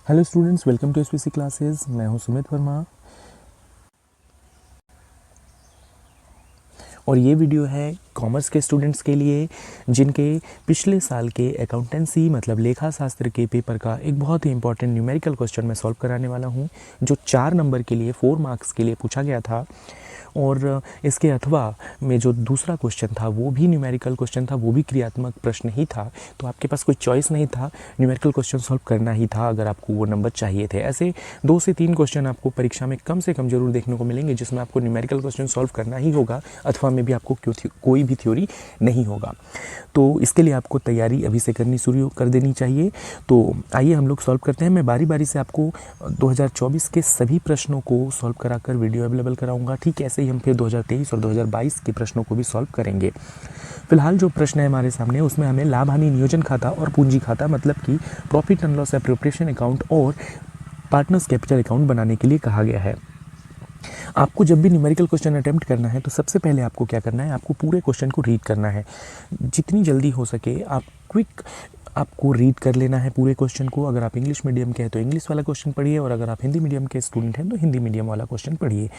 Hello students, welcome to SPC classes. मैं हूं सुमित वर्मा और ये वीडियो है कॉमर्स के स्टूडेंट्स के लिए जिनके पिछले साल के अकाउंटेंसी मतलब लेखा शास्त्र के पेपर का एक बहुत ही इंपॉर्टेंट न्यूमेरिकल क्वेश्चन मैं सॉल्व कराने वाला हूं, जो 4 नंबर के लिए 4 मार्क्स के लिए पूछा गया था। और इसके अथवा में जो दूसरा क्वेश्चन था वो भी न्यूमेरिकल क्वेश्चन था, वो भी क्रियात्मक प्रश्न ही था। तो आपके पास कोई चॉइस नहीं था, न्यूमेरिकल क्वेश्चन सॉल्व करना ही था अगर आपको वो नंबर चाहिए थे। ऐसे 2 से 3 क्वेश्चन आपको परीक्षा में कम से कम जरूर देखने को मिलेंगे जिसमें आपको न्यूमेरिकल क्वेश्चन सॉल्व करना ही होगा, अथवा में भी आपको कोई भी थ्योरी नहीं होगा। तो इसके लिए आपको तैयारी अभी से करनी शुरू कर देनी चाहिए। तो आइए हम लोग सॉल्व करते हैं। मैं बारी बारी से आपको 2024 के सभी प्रश्नों को सॉल्व कराकर वीडियो अवेलेबल कराऊंगा। ठीक ऐसे ही हम फिर 2023 और 2022 के प्रश्नों को भी सॉल्व करेंगे। फिलहाल जो प्रश्न है हमारे सामने उसमें हमें लाभ हानि नियोजन खाता और पूंजी खाता मतलब कि profit and loss appropriation account और पार्टनर्स कैपिटल अकाउंट बनाने के लिए कहा गया है। आपको जब भी न्यूमेरिकल क्वेश्चन अटेम्प्ट करना है तो सबसे पहले आपको क्या करना है, आपको पूरे क्वेश्चन को रीड करना है। जितनी जल्दी हो सके आप क्विक आपको रीड कर लेना है पूरे क्वेश्चन को। अगर आप इंग्लिश मीडियम के हैं तो इंग्लिश वाला क्वेश्चन पढ़िए और अगर आप हिंदी मीडियम के स्टूडेंट हैं तो हिंदी मीडियम वाला क्वेश्चन पढ़िए।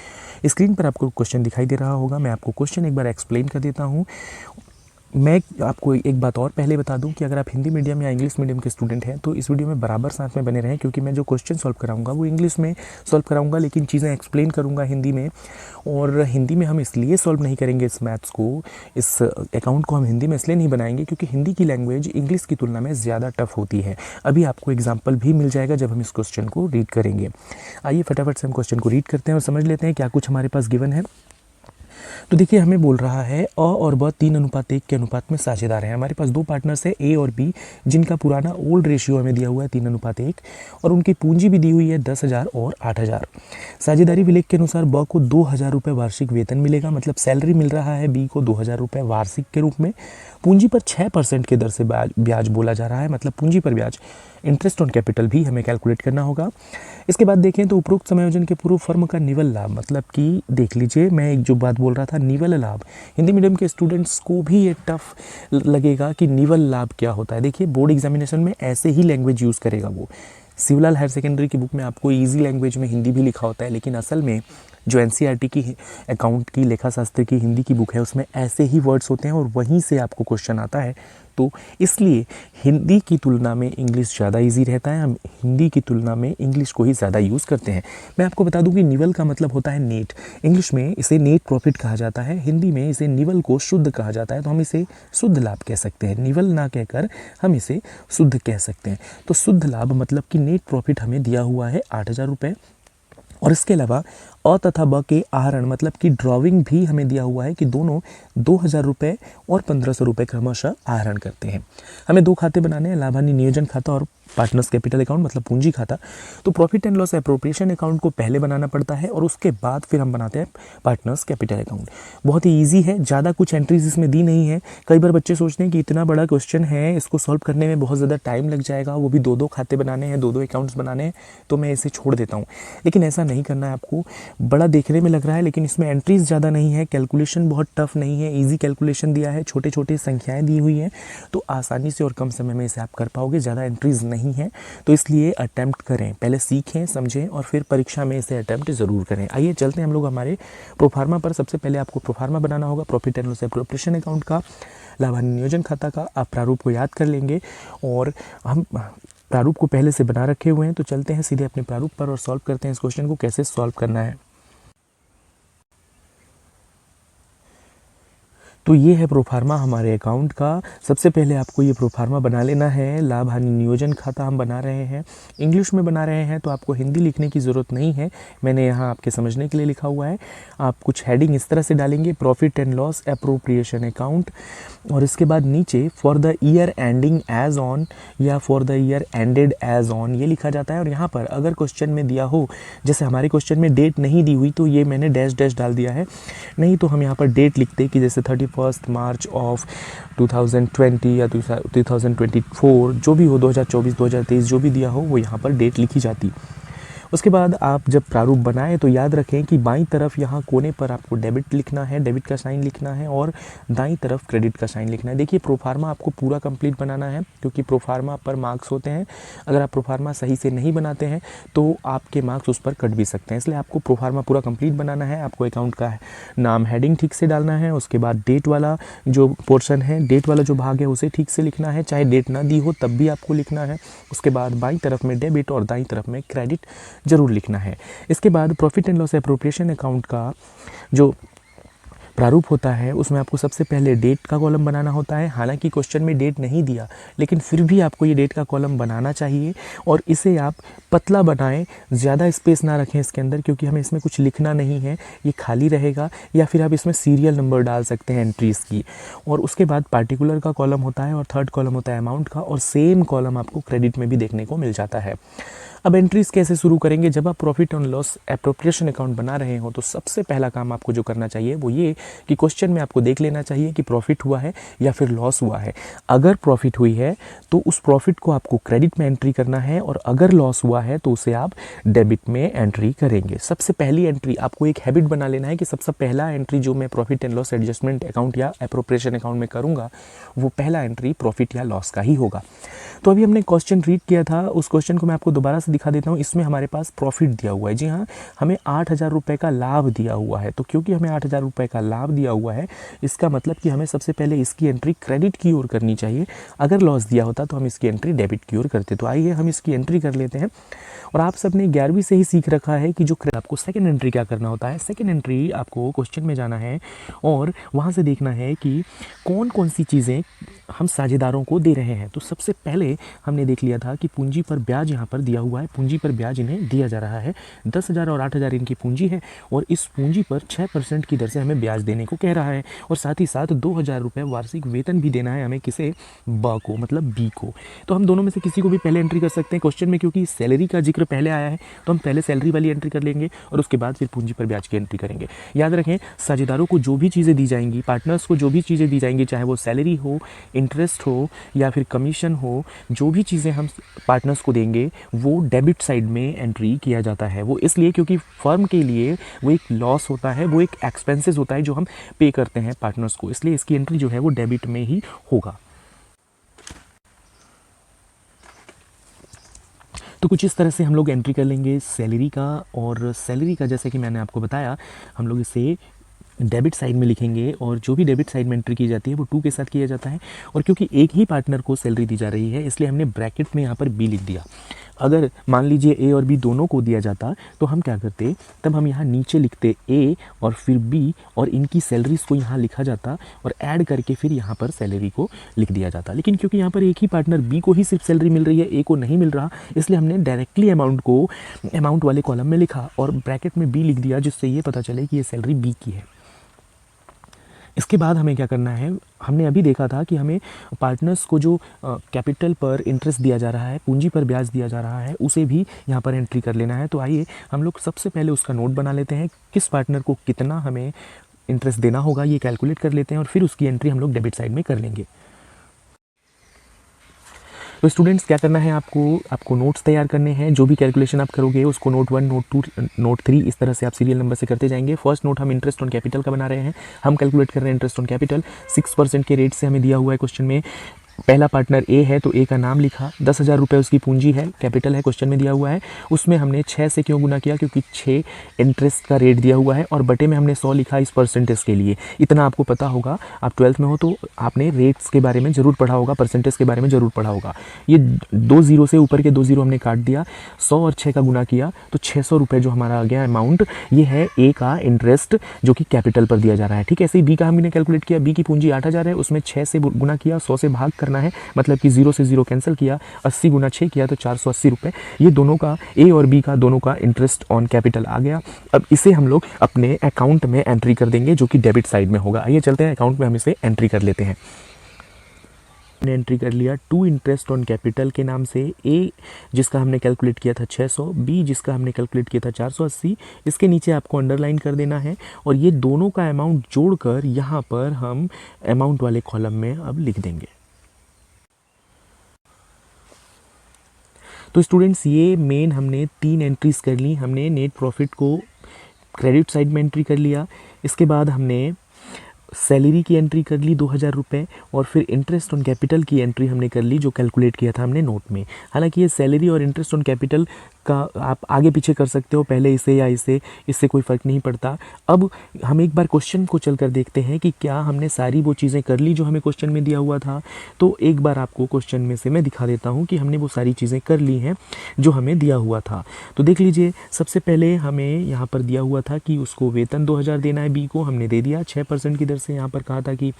स्क्रीन पर आपको क्वेश्चन दिखाई दे रहा होगा। मैं आपको क्वेश्चन एक बार एक्सप्लेन कर देता हूँ। मैं आपको एक बात और पहले बता दूं कि अगर आप हिंदी मीडियम या इंग्लिश मीडियम के स्टूडेंट हैं तो इस वीडियो में बराबर साथ में बने रहें, क्योंकि मैं जो क्वेश्चन सॉल्व कराऊंगा वो इंग्लिश में सॉल्व कराऊंगा लेकिन चीज़ें एक्सप्लेन करूंगा हिंदी में। और हिंदी में हम इसलिए सॉल्व नहीं करेंगे इस मैथ्स को, इस अकाउंट को हम हिंदी में इसलिए नहीं बनाएंगे क्योंकि हिंदी की लैंग्वेज इंग्लिश की तुलना में ज़्यादा टफ होती है। अभी आपको एग्जाम्पल भी मिल जाएगा जब हम इस क्वेश्चन को रीड करेंगे। आइए फटाफट से हम क्वेश्चन को रीड करते हैं और समझ लेते हैं क्या कुछ हमारे पास गिवन है। तो देखिए हमें बोल रहा है अ और ब 3:1 के अनुपात में साझेदार हैं। हमारे पास 2 पार्टनर्स है ए और बी, जिनका पुराना ओल्ड रेशियो हमें दिया हुआ है 3:1 और उनकी पूंजी भी दी हुई है 10,000 और 8,000। साझेदारी विलेख के अनुसार ब को 2,000 रुपये वार्षिक वेतन मिलेगा, मतलब सैलरी मिल रहा है बी को 2,000 रुपये वार्षिक के रूप में। पूंजी पर 6% के दर से ब्याज बोला जा रहा है, मतलब पूंजी पर ब्याज, इंटरेस्ट ऑन कैपिटल भी हमें कैलकुलेट करना होगा। इसके बाद देखें तो उपरोक्त समायोजन के पूर्व फर्म का निवल लाभ, मतलब कि देख लीजिए मैं एक जो बात बोल रहा था निवल लाभ, हिंदी मीडियम के स्टूडेंट्स को भी ये टफ लगेगा कि निवल लाभ क्या होता है। देखिए बोर्ड एग्जामिनेशन में ऐसे ही लैंग्वेज यूज़ करेगा वो। सिविलाल हायर सेकेंडरी की बुक में आपको इजी लैंग्वेज में हिंदी भी लिखा होता है, लेकिन असल में जो एनसीईआरटी की अकाउंट की लेखा शास्त्र की हिंदी की बुक है उसमें ऐसे ही वर्ड्स होते हैं और वहीं से आपको क्वेश्चन आता है। तो इसलिए हिंदी की तुलना में इंग्लिश ज़्यादा इजी रहता है, हम हिंदी की तुलना में इंग्लिश को ही ज़्यादा यूज़ करते हैं। मैं आपको बता दूं कि निवल का मतलब होता है नेट, इंग्लिश में इसे नेट प्रॉफिट कहा जाता है, हिंदी में इसे निवल को शुद्ध कहा जाता है। तो हम इसे शुद्ध लाभ कह सकते हैं, निवल ना कहकर हम इसे शुद्ध कह सकते हैं। तो शुद्ध लाभ मतलब कि नेट प्रॉफिट हमें दिया हुआ है 8,000 रुपये। और इसके अलावा अ तथा ब के आहरण मतलब कि ड्राविंग भी हमें दिया हुआ है कि दोनों 2,000 रुपये और 1,500 रुपये क्रमशः आहरण करते हैं। हमें 2 खाते बनाने हैं, लाभ हानि नियोजन खाता और पार्टनर्स कैपिटल अकाउंट मतलब पूंजी खाता। तो profit and loss appropriation account को पहले बनाना पड़ता है और उसके बाद फिर हम बनाते हैं पार्टनर्स कैपिटल अकाउंट। बहुत ही ईजी है, ज़्यादा कुछ एंट्रीज इसमें दी नहीं है। कई बार बच्चे सोचते हैं कि इतना बड़ा क्वेश्चन है, इसको सॉल्व करने में बहुत ज़्यादा टाइम लग जाएगा, वो भी 2-2 खाते बनाने हैं, 2-2 अकाउंट्स बनाने हैं, तो मैं इसे छोड़ देता हूँ। लेकिन ऐसा नहीं करना है आपको। बड़ा देखने में लग रहा है लेकिन इसमें एंट्रीज ज़्यादा नहीं है, कैलकुलेशन बहुत टफ नहीं है, ईजी कैलकुलेशन दिया है, छोटे छोटे संख्याएँ दी हुई हैं, तो आसानी से और कम समय में इसे आप कर पाओगे। ज़्यादा एंट्रीज नहीं है तो इसलिए अटैम्प्ट करें, पहले सीखें समझें और फिर परीक्षा में इसे अटैम्प्ट ज़रूर करें। आइए चलते हैं हम लोग हमारे प्रोफार्मा पर। सबसे पहले आपको प्रोफार्मा बनाना होगा profit and loss appropriation account का, लाभ हानि नियोजन खाता का। आप प्रारूप को याद कर लेंगे और हम प्रारूप को पहले से बना रखे हुए हैं, तो चलते हैं सीधे अपने प्रारूप पर और सॉल्व करते हैं इस क्वेश्चन को कैसे सॉल्व करना है। तो ये है प्रोफार्मा हमारे अकाउंट का। सबसे पहले आपको ये प्रोफार्मा बना लेना है। लाभ हानि नियोजन खाता हम बना रहे हैं, इंग्लिश में बना रहे हैं, तो आपको हिंदी लिखने की ज़रूरत नहीं है, मैंने यहाँ आपके समझने के लिए लिखा हुआ है। आप कुछ हेडिंग इस तरह से डालेंगे, profit and loss appropriation account, और इसके बाद नीचे for the year ending as on या for the year ended as on ये लिखा जाता है। और यहाँ पर अगर क्वेश्चन में दिया हो, जैसे हमारे क्वेश्चन में डेट नहीं दी हुई तो ये मैंने डैश डैश डाल दिया है, नहीं तो हम यहाँ पर डेट लिखते कि जैसे 31 मार्च ऑफ 2020 या 2024 जो भी हो, 2024 2023 जो भी दिया हो वो यहाँ पर डेट लिखी जाती। उसके बाद आप जब प्रारूप बनाएं तो याद रखें कि बाईं तरफ यहाँ कोने पर आपको डेबिट लिखना है, डेबिट का साइन लिखना है, और दाईं तरफ क्रेडिट का साइन लिखना है। देखिए प्रोफार्मा आपको पूरा कंप्लीट बनाना है क्योंकि प्रोफार्मा पर मार्क्स होते हैं। अगर आप प्रोफार्मा सही से नहीं बनाते हैं तो आपके मार्क्स उस पर कट भी सकते हैं, इसलिए आपको प्रोफार्मा पूरा कंप्लीट बनाना है। आपको अकाउंट का नाम हेडिंग ठीक से डालना है, उसके बाद डेट वाला जो पोर्शन है, डेट वाला जो भाग है उसे ठीक से लिखना है, चाहे डेट ना दी हो तब भी आपको लिखना है। उसके बाद बाईं तरफ में डेबिट और दाईं तरफ में क्रेडिट जरूर लिखना है। इसके बाद profit and loss appropriation account का जो प्रारूप होता है उसमें आपको सबसे पहले डेट का कॉलम बनाना होता है। हालांकि क्वेश्चन में डेट नहीं दिया, लेकिन फिर भी आपको ये डेट का कॉलम बनाना चाहिए और इसे आप पतला बनाएं, ज़्यादा स्पेस ना रखें इसके अंदर, क्योंकि हमें इसमें कुछ लिखना नहीं है, ये खाली रहेगा। या फिर आप इसमें सीरियल नंबर डाल सकते हैं एंट्रीज़ की। और उसके बाद पार्टिकुलर का कॉलम होता है और थर्ड कॉलम होता है अमाउंट का, और सेम कॉलम आपको क्रेडिट में भी देखने को मिल जाता है। अब एंट्रीज़ कैसे शुरू करेंगे? जब आप profit and loss appropriation account बना रहे हो तो सबसे पहला काम आपको जो करना चाहिए वो ये कि क्वेश्चन में आपको देख लेना चाहिए कि प्रॉफिट हुआ है या फिर लॉस हुआ है। अगर प्रॉफिट हुई है तो उस प्रॉफिट को आपको क्रेडिट में एंट्री करना है, और अगर लॉस हुआ है तो उसे आप डेबिट में एंट्री करेंगे। सबसे पहली एंट्री आपको एक हैबिट बना लेना है कि सबसे पहला एंट्री जो मैं profit and loss adjustment account या एप्रोप्रिएशन अकाउंट में करूँगा वो पहला एंट्री प्रॉफिट या लॉस का ही होगा। तो अभी हमने क्वेश्चन रीड किया था, उस क्वेश्चन को मैं आपको दोबारा से दिखा देता हूँ। इसमें हमारे पास प्रॉफिट दिया हुआ है, जी हाँ, हमें 8,000 रुपये का लाभ दिया हुआ है। तो क्योंकि हमें 8,000 रुपये का लाभ दिया हुआ है, इसका मतलब कि हमें सबसे पहले इसकी एंट्री क्रेडिट की ओर करनी चाहिए। अगर लॉस दिया होता तो हम इसकी एंट्री डेबिट की ओर करते। तो आइए हम इसकी एंट्री कर लेते हैं। और आप सबने 11वीं से ही सीख रखा है कि जो आपको सेकंड एंट्री क्या करना होता है। सेकंड एंट्री आपको क्वेश्चन में जाना है और वहाँ से देखना है कि कौन कौन सी चीज़ें हम साझेदारों को दे रहे हैं। तो सबसे पहले हमने देख लिया था कि पूंजी पर ब्याज यहाँ पर दिया हुआ है, पूंजी पर ब्याज इन्हें दिया जा रहा है। 10,000 और 8,000 इनकी पूंजी है और इस पूंजी पर 6% की दर से हमें ब्याज देने को कह रहा है, और साथ ही साथ 2,000 रुपये वार्षिक वेतन भी देना है हमें, किसे? ब को, मतलब बी को। तो हम दोनों में से किसी को भी पहले एंट्री कर सकते हैं। क्वेश्चन में क्योंकि सैलरी का जिक्र पहले आया है तो हम पहले सैलरी वाली एंट्री कर लेंगे और उसके बाद फिर पूंजी पर ब्याज की एंट्री करेंगे। याद रखें, साझेदारों को जो भी चीज़ें दी जाएंगी, पार्टनर्स को जो भी चीज़ें दी जाएंगी, चाहे वो सैलरी हो, इंटरेस्ट हो या फिर कमीशन हो, जो भी चीज़ें हम पार्टनर्स को देंगे वो डेबिट साइड में एंट्री किया जाता है। वो इसलिए क्योंकि फर्म के लिए वो एक लॉस होता है, वो एक एक्सपेंसेस होता है जो हम पे करते हैं पार्टनर्स को, इसलिए इसकी एंट्री जो है वो डेबिट में ही होगा। तो कुछ इस तरह से हम लोग एंट्री कर लेंगे सैलरी का, और सैलरी का जैसे कि मैंने आपको बताया हम लोग इसे डेबिट साइड में लिखेंगे, और जो भी डेबिट साइड में एंट्री की जाती है वो 2 के साथ किया जाता है। और क्योंकि एक ही पार्टनर को सैलरी दी जा रही है इसलिए हमने ब्रैकेट में यहाँ पर बी लिख दिया। अगर मान लीजिए ए और बी दोनों को दिया जाता तो हम क्या करते, तब हम यहाँ नीचे लिखते ए और फिर बी और इनकी सैलरीज को यहाँ लिखा जाता और ऐड करके फिर यहाँ पर सैलरी को लिख दिया जाता। लेकिन क्योंकि यहाँ पर एक ही पार्टनर बी को ही सिर्फ सैलरी मिल रही है, ए को नहीं मिल रहा, इसलिए हमने डायरेक्टली अमाउंट को अमाउंट वाले कॉलम में लिखा और ब्रैकेट में बी लिख दिया, जिससे ये पता चले कि ये सैलरी बी की है। इसके बाद हमें क्या करना है, हमने अभी देखा था कि हमें पार्टनर्स को जो कैपिटल पर इंटरेस्ट दिया जा रहा है, पूंजी पर ब्याज दिया जा रहा है, उसे भी यहाँ पर एंट्री कर लेना है। तो आइए हम लोग सबसे पहले उसका नोट बना लेते हैं, किस पार्टनर को कितना हमें इंटरेस्ट देना होगा ये कैलकुलेट कर लेते हैं और फिर उसकी एंट्री हम लोग डेबिट साइड में कर लेंगे। तो स्टूडेंट्स क्या करना है, आपको नोट्स तैयार करने हैं। जो भी कैलकुलेशन आप करोगे उसको नोट 1, नोट 2, नोट 3 इस तरह से आप सीरियल नंबर से करते जाएंगे। फर्स्ट नोट हम इंटरेस्ट ऑन कैपिटल का बना रहे हैं। हम कैलकुलेट कर रहे हैं इंटरेस्ट ऑन कैपिटल 6% के रेट से हमें दिया हुआ है क्वेश्चन में। पहला पार्टनर ए है तो ए का नाम लिखा, 10,000 रुपये उसकी पूंजी है, कैपिटल है, क्वेश्चन में दिया हुआ है। उसमें हमने 6 से क्यों गुना किया, क्योंकि 6 इंटरेस्ट का रेट दिया हुआ है और बटे में हमने 100 लिखा इस परसेंटेज के लिए। इतना आपको पता होगा, आप 12th में हो तो आपने रेट्स के बारे में ज़रूर पढ़ा होगा, परसेंटेज के बारे में ज़रूर पढ़ा होगा। ये 2 जीरो से ऊपर के 2 जीरो हमने काट दिया, 100 और 6 का गुना किया तो 600 रुपये जो हमारा आ गया अमाउंट, ये है ए का इंटरेस्ट जो कि कैपिटल पर दिया जा रहा है। ठीक है, ऐसे ही बी का हमने कैलकुलेट किया। बी की पूंजी 8,000 है, उसमें 6 से गुना किया, 100 से भाग करना है, मतलब कि 0 से 0 कैंसिल किया, 80 गुना 6 किया तो 480 रुपये। ये दोनों का, ए और बी का दोनों का इंटरेस्ट ऑन कैपिटल आ गया। अब इसे हम लोग अपने अकाउंट में एंट्री कर देंगे जो कि डेबिट साइड में होगा। आइए चलते हैं अकाउंट में, हम इसे एंट्री कर लेते हैं। हमने एंट्री कर लिया टू इंटरेस्ट ऑन कैपिटल के नाम से, ए जिसका हमने कैलकुलेट किया था 600, बी जिसका हमने कैलकुलेट किया था 480। इसके नीचे आपको अंडरलाइन कर देना है और ये दोनों का अमाउंट जोड़कर यहाँ पर हम अमाउंट वाले कॉलम में अब लिख देंगे। तो तो स्टूडेंट्स ये मेन हमने 3 एंट्रीज कर ली। हमने नेट प्रॉफिट को क्रेडिट साइड में एंट्री कर लिया, इसके बाद हमने सैलरी की एंट्री कर ली 2000 रुपये, और फिर इंटरेस्ट ऑन कैपिटल की एंट्री हमने कर ली जो कैलकुलेट किया था हमने नोट में। हालांकि ये सैलरी और इंटरेस्ट ऑन कैपिटल का आप आगे पीछे कर सकते हो, पहले इसे या इसे, इससे कोई फ़र्क नहीं पड़ता। अब हम एक बार क्वेश्चन को चल कर देखते हैं कि क्या हमने सारी वो चीज़ें कर ली जो हमें क्वेश्चन में दिया हुआ था। तो एक बार आपको क्वेश्चन में से मैं दिखा देता हूँ कि हमने वो सारी चीज़ें कर ली हैं जो हमें दिया हुआ था। तो देख लीजिए, सबसे पहले हमें यहाँ पर दिया हुआ था कि उसको वेतन 2000 देना है बी को, हमने दे दिया 6% की दर से। यहाँ पर कहा था कि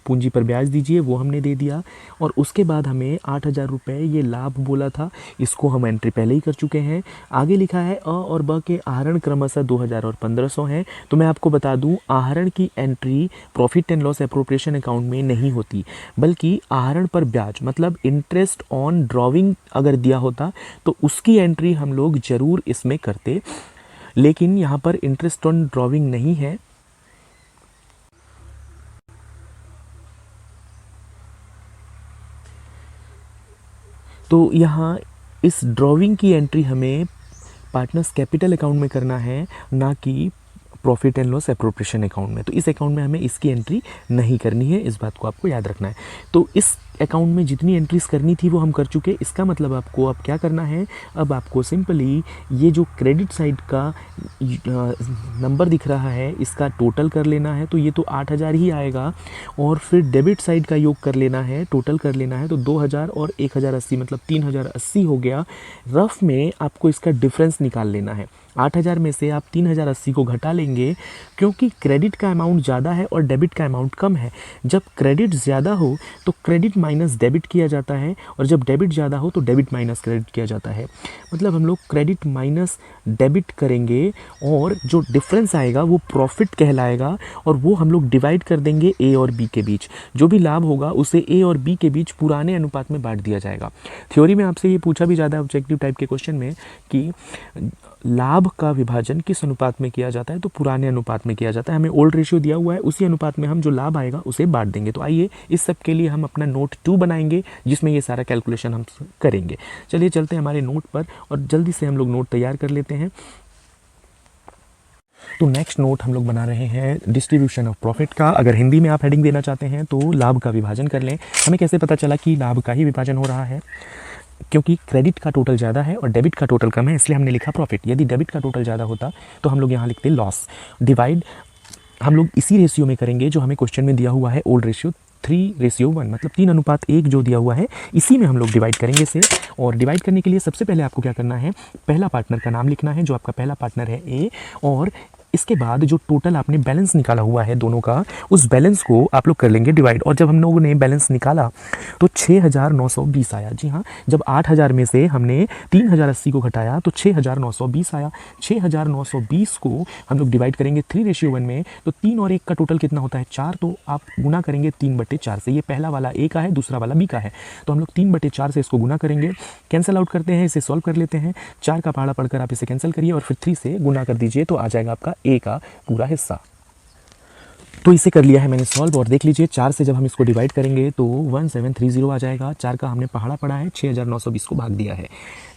पूंजी पर ब्याज दीजिए, वो हमने दे दिया। और उसके बाद हमें 8000 रुपये ये लाभ बोला था, इसको हम एंट्री पहले ही कर चुके हैं। आगे लिखा है अ और ब के आहरण क्रमशः 2000 और 1500 हैं। तो मैं आपको बता दूं, आहरण की entry profit and loss appropriation account में नहीं होती, बल्कि आहरण पर ब्याज मतलब इंटरेस्ट ऑन ड्रॉविंग अगर दिया होता तो उसकी एंट्री हम लोग जरूर इसमें करते, लेकिन यहाँ पर इंटरेस्ट ऑन ड्रॉविंग नहीं है। तो यहाँ इस ड्रॉविंग की एंट्री हमें पार्टनर्स कैपिटल अकाउंट में करना है, ना कि profit and loss appropriation account में। तो इस अकाउंट में हमें इसकी एंट्री नहीं करनी है, इस बात को आपको याद रखना है। तो इस अकाउंट में जितनी एंट्रीज करनी थी वो हम कर चुके। इसका मतलब आपको अब क्या करना है, अब आपको सिंपली ये जो क्रेडिट साइड का नंबर दिख रहा है इसका टोटल कर लेना है, तो ये तो 8000 ही आएगा। और फिर डेबिट साइड का योग कर लेना है, टोटल कर लेना है, तो 2000 और 1080 मतलब 3080 हो गया। रफ में आपको इसका डिफरेंस निकाल लेना है। 8000 में से आप 3080 को घटा लेंगे, क्योंकि क्रेडिट का अमाउंट ज़्यादा है और डेबिट का अमाउंट कम है। जब क्रेडिट ज़्यादा हो तो क्रेडिट माइनस डेबिट किया जाता है, और जब डेबिट ज़्यादा हो तो डेबिट माइनस क्रेडिट किया जाता है। मतलब हम लोग क्रेडिट माइनस डेबिट करेंगे और जो डिफरेंस आएगा वो प्रॉफिट कहलाएगा, और वो हम लोग डिवाइड कर देंगे ए और बी के बीच। जो भी लाभ होगा उसे ए और बी के बीच पुराने अनुपात में बांट दिया जाएगा। थ्योरी में आपसे ये पूछा भी जाता है ऑब्जेक्टिव टाइप के क्वेश्चन में कि लाभ का विभाजन किस अनुपात में किया जाता है, तो पुराने अनुपात में किया जाता है। हमें ओल्ड रेशियो दिया हुआ है, उसी अनुपात में हम जो लाभ आएगा उसे बांट देंगे। तो आइए इस सब के लिए हम अपना नोट 2 बनाएंगे जिसमें ये सारा कैलकुलेशन हम करेंगे। चलिए चलते हैं हमारे नोट पर और जल्दी से हम लोग नोट तैयार कर लेते हैं। तो नेक्स्ट नोट हम लोग बना रहे हैं डिस्ट्रीब्यूशन ऑफ प्रॉफिट का। अगर हिंदी में आप हेडिंग देना चाहते हैं तो लाभ का विभाजन कर लें। हमें कैसे पता चला कि लाभ का ही विभाजन हो रहा है, क्योंकि क्रेडिट का टोटल ज़्यादा है और डेबिट का टोटल कम है, इसलिए हमने लिखा प्रॉफिट। यदि डेबिट का टोटल ज़्यादा होता तो हम लोग यहाँ लिखते लॉस। डिवाइड हम लोग इसी रेशियो में करेंगे जो हमें क्वेश्चन में दिया हुआ है, ओल्ड रेशियो 3:1 मतलब 3:1 जो दिया हुआ है, इसी में हम लोग डिवाइड करेंगे इसे। और डिवाइड करने के लिए सबसे पहले आपको क्या करना है, पहला पार्टनर का नाम लिखना है, जो आपका पहला पार्टनर है ए, और इसके बाद जो टोटल आपने बैलेंस निकाला हुआ है दोनों का, उस बैलेंस को आप लोग कर लेंगे डिवाइड। और जब हम लोगों ने बैलेंस निकाला तो 6920 आया। जी हाँ, जब 8000 में से हमने 3080 को घटाया तो 6920 आया। 6920 को हम लोग डिवाइड करेंगे 3:1 में, तो 3 और 1 का टोटल कितना होता है 4, तो आप गुना करेंगे 3/4 से। ये पहला वाला ए का है, दूसरा वाला बी का है, तो हम लोग 3/4 से इसको गुना करेंगे। कैंसिल आउट करते हैं, इसे सॉल्व कर लेते हैं। 4 का पहाड़ा पढ़कर आप इसे कैंसिल करिए और फिर 3 से गुना कर दीजिए, तो आ जाएगा आपका ए का पूरा हिस्सा। तो इसे कर लिया है मैंने सॉल्व, और देख लीजिए 4 से जब हम इसको डिवाइड करेंगे तो 1730 आ जाएगा। 4 का हमने पहाड़ा पढ़ा है, 6920 को भाग दिया है।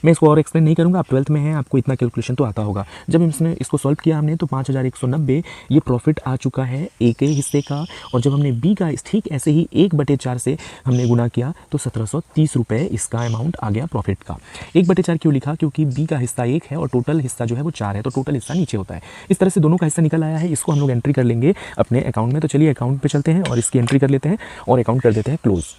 मैं इसको और एक्सप्लेन नहीं करूंगा, आप 12th में हैं, आपको इतना कैलकुलेशन तो आता होगा। जब इसको सॉल्व किया हमने तो 5190 ये प्रॉफिट आ चुका है ए के हिस्से का। और जब हमने बी का ठीक ऐसे ही 1/4 से हमने गुना किया तो 1730 रुपये इसका अमाउंट आ गया प्रॉफिट का। 1/4 क्यों लिखा, क्योंकि बी का हिस्सा 1 है और टोटल हिस्सा जो है वो 4 है, तो टोटल हिस्सा नीचे होता है। इस तरह से दोनों का हिस्सा निकल आया है, इसको हम लोग एंट्री कर लेंगे अपने अकाउंट में। तो चलिए अकाउंट पे चलते हैं और इसकी एंट्री कर लेते हैं और अकाउंट कर देते हैं क्लोज।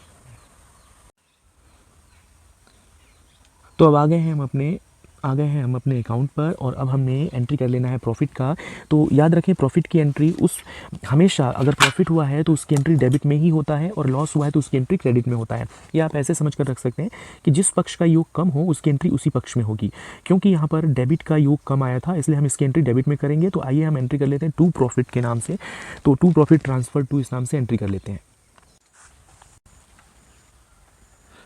तो अब आ गए हैं हम अपने अकाउंट पर, और अब हमें एंट्री कर लेना है प्रॉफिट का। तो याद रखें, प्रॉफिट की एंट्री हमेशा अगर प्रॉफिट हुआ है तो उसकी एंट्री डेबिट में ही होता है, और लॉस हुआ है तो उसकी एंट्री क्रेडिट में होता है। ये आप ऐसे समझ कर रख सकते हैं कि जिस पक्ष का योग कम हो उसकी एंट्री उसी पक्ष में होगी। क्योंकि यहाँ पर डेबिट का योग कम आया था, इसलिए हम इसकी एंट्री डेबिट में करेंगे। तो आइए हम एंट्री कर लेते हैं टू प्रॉफिट के नाम से। तो टू प्रॉफिट ट्रांसफर टू इस नाम से एंट्री कर लेते हैं।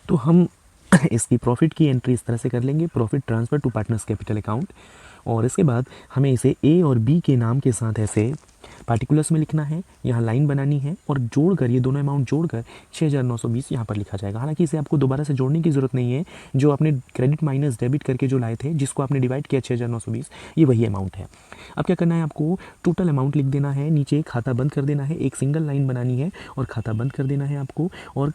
तो हम इसकी प्रॉफिट की एंट्री इस तरह से कर लेंगे, profit transfer to partners capital account. और इसके बाद हमें इसे ए और बी के नाम के साथ ऐसे पार्टिकुलर्स में लिखना है, यहाँ लाइन बनानी है और जोड़कर ये दोनों अमाउंट जोड़कर 6920 यहाँ पर लिखा जाएगा। हालांकि इसे आपको दोबारा से जोड़ने की ज़रूरत नहीं है, जो आपने क्रेडिट माइनस डेबिट करके जो लाए थे, जिसको आपने डिवाइड किया 6920, ये वही अमाउंट है। अब क्या करना है, आपको टोटल अमाउंट लिख देना है, नीचे खाता बंद कर देना है, एक सिंगल लाइन बनानी है और खाता बंद कर देना है आपको। और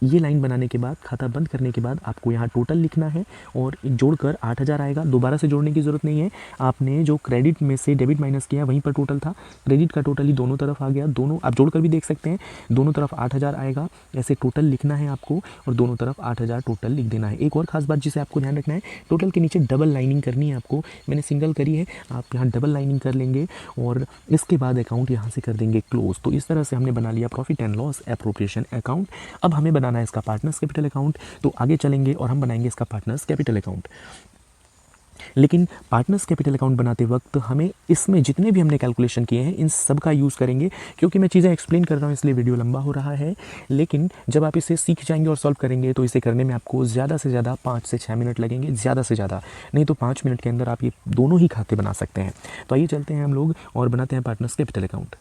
ये लाइन बनाने के बाद, खाता बंद करने के बाद आपको यहाँ टोटल लिखना है और जोड़कर 8000 आएगा। दोबारा से जोड़ने की ज़रूरत नहीं है, आपने जो क्रेडिट में से डेबिट माइनस किया वहीं पर टोटल था, क्रेडिट का टोटल ही दोनों तरफ आ गया। दोनों आप जोड़कर भी देख सकते हैं, दोनों तरफ 8000 आएगा। ऐसे टोटल लिखना है आपको और दोनों तरफ 8000 टोटल लिख देना है। एक और खास बात जिसे आपको ध्यान रखना है, टोटल के नीचे डबल लाइनिंग करनी है आपको। मैंने सिंगल करी है, आप यहाँ डबल लाइनिंग कर लेंगे और इसके बाद अकाउंट यहाँ से कर देंगे क्लोज। तो इस तरह से हमने बना लिया profit and loss appropriation account. अब हमें बनाना है इसका पार्टनर्स कैपिटल अकाउंट। तो आगे चलेंगे और हम बनाएंगे इसका पार्टनर्स कैपिटल अकाउंट। लेकिन पार्टनर्स कैपिटल अकाउंट बनाते वक्त हमें इसमें जितने भी हमने कैलकुलेशन किए हैं इन सब का यूज़ करेंगे। क्योंकि मैं चीज़ें एक्सप्लेन कर रहा हूँ इसलिए वीडियो लंबा हो रहा है, लेकिन जब आप इसे सीख जाएंगे और सॉल्व करेंगे तो इसे करने में आपको ज़्यादा से ज़्यादा 5 से 6 मिनट लगेंगे, ज़्यादा से ज़्यादा नहीं तो 5 मिनट के अंदर आप ये दोनों ही खाते बना सकते हैं। तो आइए चलते हैं हम लोग और बनाते हैं partners capital account.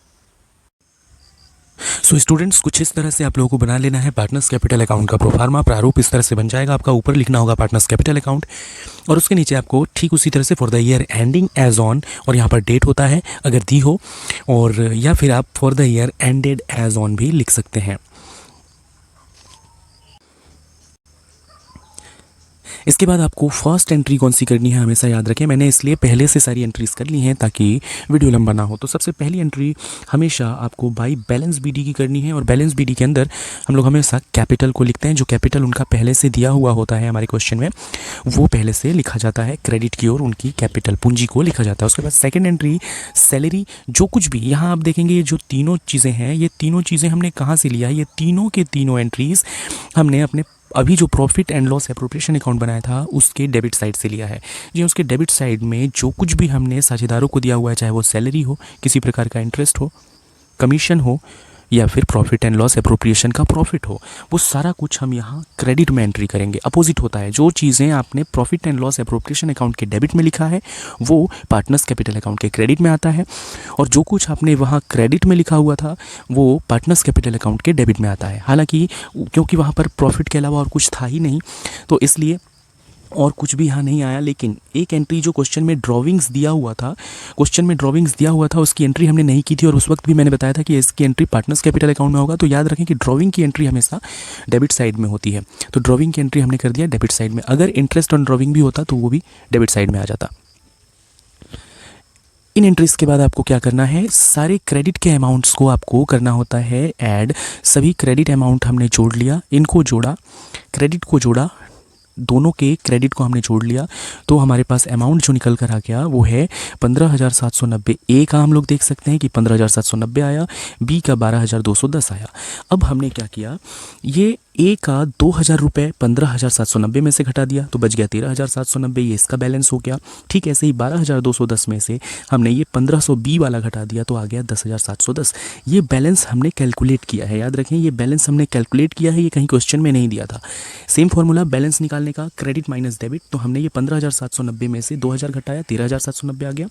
So students, कुछ इस तरह से आप लोगों को बना लेना है पार्टनर्स कैपिटल अकाउंट का प्रोफार्मा प्रारूप। इस तरह से बन जाएगा आपका। ऊपर लिखना होगा पार्टनर्स कैपिटल अकाउंट और उसके नीचे आपको ठीक उसी तरह से for the year ending as on, और यहाँ पर डेट होता है अगर दी हो, और या फिर आप for the year ended as on भी लिख सकते हैं। इसके बाद आपको फर्स्ट एंट्री कौन सी करनी है हमेशा याद रखें, मैंने इसलिए पहले से सारी एंट्रीज कर ली हैं ताकि वीडियो लंबा ना हो। तो सबसे पहली एंट्री हमेशा आपको बाई बैलेंस बीडी की करनी है और बैलेंस बीडी के अंदर हम लोग हमेशा कैपिटल को लिखते हैं। जो कैपिटल उनका पहले से दिया हुआ होता है हमारे क्वेश्चन में, वो पहले से लिखा जाता है। क्रेडिट की ओर उनकी कैपिटल पूंजी को लिखा जाता है। उसके बाद सेकेंड एंट्री सैलरी, जो कुछ भी यहाँ आप देखेंगे ये जो तीनों चीज़ें हैं, ये तीनों चीज़ें हमने कहाँ से लिया है, ये तीनों के तीनों एंट्रीज हमने अपने अभी जो profit and loss appropriation account बनाया था उसके डेबिट साइड से लिया है। जी, उसके डेबिट साइड में जो कुछ भी हमने साझेदारों को दिया हुआ है, चाहे वो सैलरी हो, किसी प्रकार का इंटरेस्ट हो, कमीशन हो, या फिर प्रॉफिट एंड लॉस एप्रोप्रिएशन का प्रॉफिट हो, वो सारा कुछ हम यहाँ क्रेडिट में एंट्री करेंगे। अपोजिट होता है, जो चीज़ें आपने profit and loss appropriation account के डेबिट में लिखा है वो पार्टनर्स कैपिटल अकाउंट के क्रेडिट में आता है, और जो कुछ आपने वहाँ क्रेडिट में लिखा हुआ था वो पार्टनर्स कैपिटल अकाउंट के डेबिट में आता है। हालांकि क्योंकि वहाँ पर प्रॉफिट के अलावा और कुछ था ही नहीं, तो इसलिए और कुछ भी यहाँ नहीं आया। लेकिन एक एंट्री जो क्वेश्चन में ड्राविंग्स दिया हुआ था, उसकी एंट्री हमने नहीं की थी, और उस वक्त भी मैंने बताया था कि इसकी एंट्री पार्टनर्स कैपिटल अकाउंट में होगा। तो याद रखें कि ड्राविंग की एंट्री हमेशा डेबिट साइड में होती है। तो ड्राविंग की एंट्री हमने कर दिया डेबिट साइड में। अगर इंटरेस्ट ऑन ड्राविंग भी होता तो वो भी डेबिट साइड में आ जाता। इन एंट्रीज के बाद आपको क्या करना है, सारे क्रेडिट के अमाउंट्स को आपको करना होता है ऐड। सभी क्रेडिट अमाउंट हमने जोड़ लिया, इनको जोड़ा, क्रेडिट को जोड़ा, दोनों के क्रेडिट को हमने जोड़ लिया, तो हमारे पास अमाउंट जो निकल कर आ गया वो है 15,790। ए का हम लोग देख सकते हैं कि 15,790 आया, बी का 12,210 आया। अब हमने क्या किया, ये ए का 2,000 रुपये 15,790 में से घटा दिया तो बच गया 13,790, ये इसका बैलेंस हो गया। ठीक ऐसे ही 12,210 में से हमने ये 1500 बी वाला घटा दिया तो आ गया 10,710। ये बैलेंस हमने कैलकुलेट किया है, याद रखें ये बैलेंस हमने कैलकुलेट किया है, ये कहीं क्वेश्चन में नहीं दिया था। सेम फॉर्मूला बैलेंस निकालने का, क्रेडिट माइनस डेबिट। तो हमने ये 15,790 में से 2,000 घटाया, 13,790 आ गया।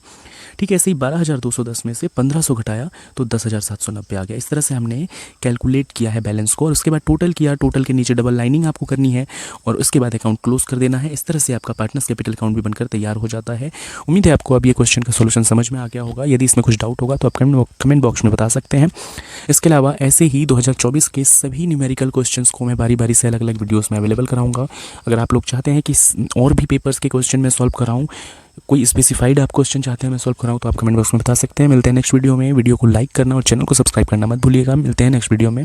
ठीक ऐसे ही 12,210 में से 1,500 घटाया तो 10,790 आ गया। इस तरह से हमने कैलकुलेट किया है बैलेंस को, और उसके बाद टोटल किया। टोटल के नीचे डबल लाइनिंग आपको करनी है और उसके बाद अकाउंट क्लोज कर देना है। इस तरह से आपका पार्टनर्स कैपिटल अकाउंट भी बनकर तैयार हो जाता है। उम्मीद है आपको अब ये क्वेश्चन का सॉल्यूशन समझ में आ गया होगा। यदि इसमें कुछ डाउट होगा तो आप कमेंट बॉक्स में बता सकते हैं। इसके अलावा ऐसे ही 2024 के सभी न्यूमेरिकल क्वेश्चंस को मैं बारी बारी से अलग अलग वीडियोस में अवेलेबल कराऊंगा। अगर आप लोग चाहते हैं कि और भी पेपर्स के क्वेश्चन मैं सॉल्व कराऊं, कोई स्पेसिफाइड आप क्वेश्चन चाहते हैं मैं सॉल्व कराऊं, तो आप कमेंट बॉक्स में बता सकते हैं। मिलते हैं नेक्स्ट वीडियो में। वीडियो को लाइक करना और चैनल को सब्सक्राइब करना मत भूलिएगा। मिलते हैं नेक्स्ट वीडियो में।